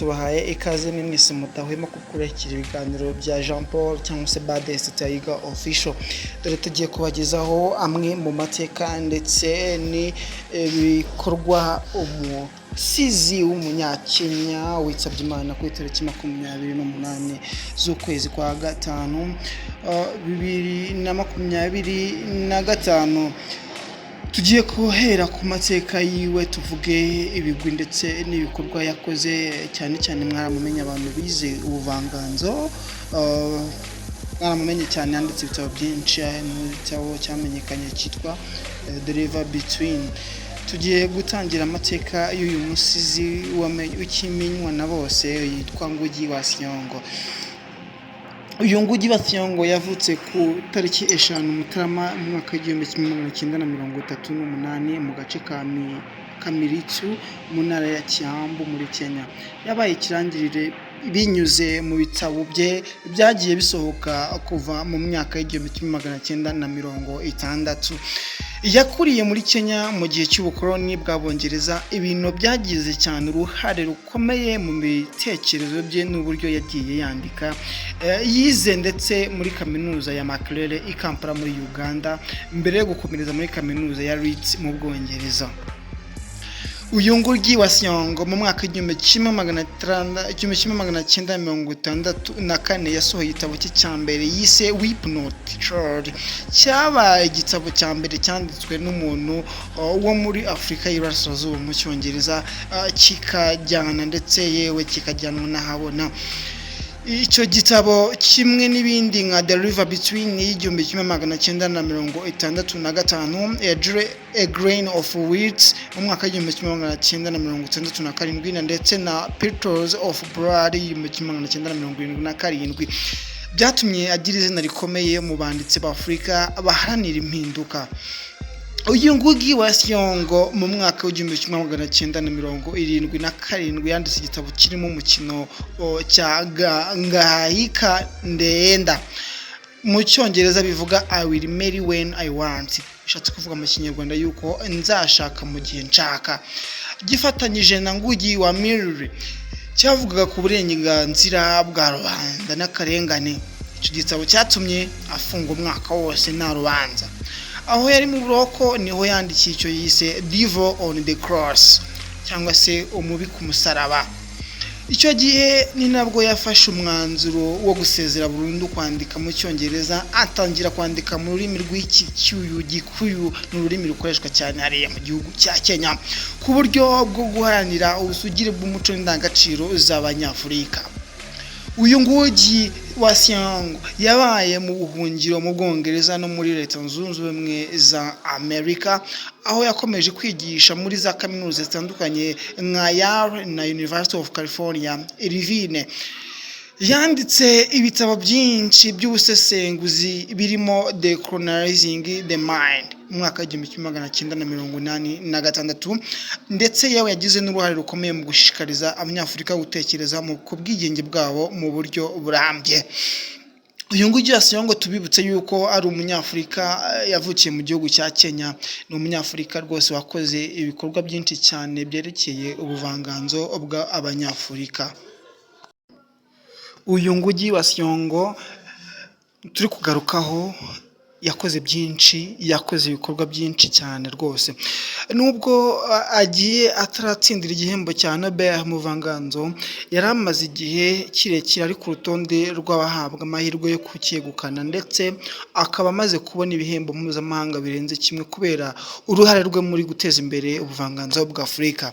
tubahaye ikaze mwese mutahwema kukurikira ibiganiro bya Jean Paul cyangwa se Baddest Tiger Official. Dore tugiye kubagezaho amwe mu mateka ndetse n'ibikorwa umusizi w'umunyakenya witabye Imana ku itariki 28 z'ukwezi kwa gatanu 2025. Tugiye kuhera ku mateka yiwe, tuvuge ibigwi ndetse n'ibikorwa yakoze, cyane cyane mwaramumenye abantu bize ubuvanganzo, mwaramumenye cyane yanditse ibitabo byinshi, mu gitabo cyamenyekanye cyitwa The River Between. Tugiye gutangira amateka y'uyu musizi ukimenywa na bose, yitwa Ngugi wa Thiong'o. Uyu Ngugi wa Thiong'o yavutse ku tariki 5 Mutarama mu mwaka w'1938 mu gace ka Kamiritsu mu ntara ya Kiambu muri Kenya. Yabaye ikirangirire binyuze mu bitabo bye byagiye bisohoka kuva mu myaka w'1960. Yakuriye muri Kenya mu gihe cy'ubukoloni bw'Abongereza. Ibintu byagize cyane uruhare rukomeye mu bitekerezo bye n'uburyo yagiye yandika. Yize ndetse muri kaminuza ya Makerere i Kampala muri Uganda mbere yo gukomereza muri kaminuza ya Leeds mu Bwongereza. Uyu Ngugi wa Thiong'o mu mwaka w'1964 yasohoye igitabo cye cya mbere yise Weep Not Child. Cyabaye igitabo cya mbere cyanditswe n'umuntu wo muri Afurika y'Iburasirazuba mu Cyongereza, kikajyana ndetse yewe kikajyanwa n'ahabona. Icyo gitabo kimwe n'ibindi nka The River Between y'1965, A Grain of Wheat mu mwaka w'1967 ndetse na Petals of Blood y'1977 byatumye agira izina rikomeye mu banditsi b'Afurika baharanira impinduka. Uyu Ngugi wa Thiong'o mu mwaka w'1977 yanditse igitabo kirimo umukino cya Ngahika Ndenda. Mu Cyongereza bivuga I will marry when I want. Bishatse kuvuga mu Kinyarwanda yuko nzashaka mu gihe nshaka. Gifatanyije na Ngugi wa Mirror cyavugaga ku burenganzira bwa rubanda n'akarengane. Icyo gitabo cyatumye afunga umwaka wose nta rubanza. Aho yari mu buroko niho yandikiye icyo yise Devil on the Cross cyangwa se umubi ku musaraba. Icyo gihe ni nabwo yafashe umwanzuro wo gusezera burundu kwandika mu Cyongereza, atangira kwandika mu rurimi rw'Igikuyu, n'ururimi rukoreshwa cyane hariya mu gihugu cya Kenya, ku buryo bwo guharanira ubusugire bw'umuco n'indangagaciro z'Abanyafurika. Uyu Ngugi wa Thiong'o yabaye mu buhungiro mu Bwongereza no muri Leta Zunze Ubumwe za Amerika, aho yakomeje kwigisha muri za kaminuza zitandukanye nka Yale na University of California, Irvine. Yanditse ibitabo byinshi by'ubusesenguzi birimo Decolonizing the Mind mu mwaka w'1986, ndetse yewe yagize n'uruhare rukomeye mu gushishikariza Abanyafurika gutekereza ku bwigenge bwabo mu buryo burambye. Uyu Ngugi wa Thiong'o tubibutse yuko ari Umunyafurika, yavukiye mu gihugu cya Kenya. Ni Umunyafurika rwose wakoze ibikorwa byinshi cyane byerekeye ubuvanganzo bw'Abanyafurika. Uyu Ngugi wa Thiong'o turi kugarukaho yakoze byinshi, yakoze ibikorwa byinshi cyane rwose. Nubwo agiye ataratsindira igihembo cya Nobel mu buvanganzo, yari amaze igihe kirekire ari ku rutonde rw'abahabwa amahirwe yo kucyegukana, ndetse akaba amaze kubona ibihembo mpuzamahanga birenze kimwe kubera uruhare rwe muri guteza imbere ubuvanganzo bw'Afurika.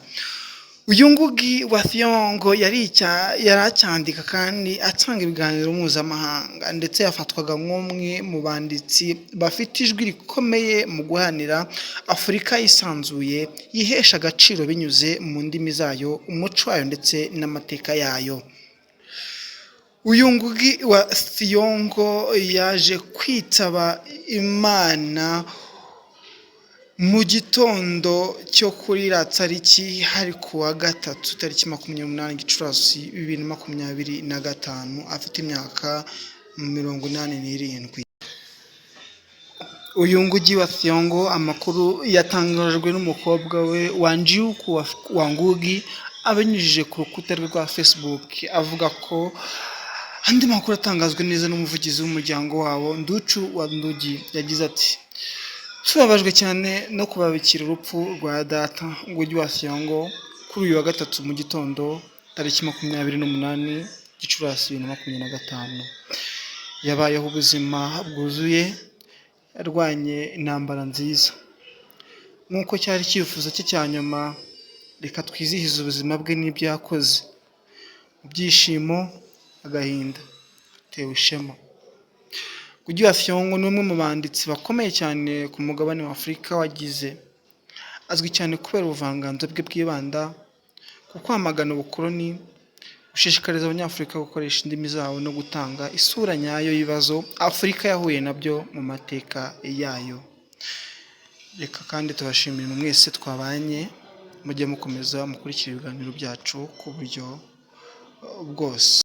Uyu Ngugi wa Thiong'o yari acyandika kandi atanga ibiganiro mpuzamahanga, ndetse yafatwaga nk'umwe mu banditsi bafite ijwi rikomeye mu guharanira Afurika yisanzuye, yihesha agaciro binyuze mu ndimi zayo, umuco wayo ndetse n'amateka yayo. Uyu Ngugi wa Thiong'o yaje kwitaba Imana mu gitondo cyo kuri iriya tariki, hari kuwa gatatu tariki 28 Gicurasi 2025, afite imyaka 87. Uyu Ngugi wa Thiong'o amakuru yatangajwe n'umukobwa we Wanjiku wa Ngugi, abinyujije ku rukuta rwe rwa Facebook avuga ko andi makuru atangazwa neza n'umuvugizi w'umuryango wabo Nduchu wa Ndugi yagize ati tubabajwe cyane no kubabikira urupfu rwa data Ngugi wa Thiong'o kuri uyu wa gatatu mu gitondo tariki 28 Gicurasi 2025 yabayeho ubuzima bwuzuye yarwanye intambara nziza nk'uko cyari cyifuzo cye cya nyuma reka twizihize ubuzima bwe n'ibyo yakoze mu byishimo agahinda tewe ishema Ngugi wa Thiong'o ni umwe mu banditsi bakomeye cyane ku mugabane wa Afurika wagize azwi cyane kubera ubuvanganzo bwe bwibanda ku kwamagana ubukoloni gushishikariza abanyafurika gukoresha indimi zabo no gutanga isura nyayo y'ibibazo Afurika yahuye nabyo mu mateka yayo reka kandi tubashimire mwese twabanye mujye mukomeza mukurikira ibiganiro byacu ku buryo bwose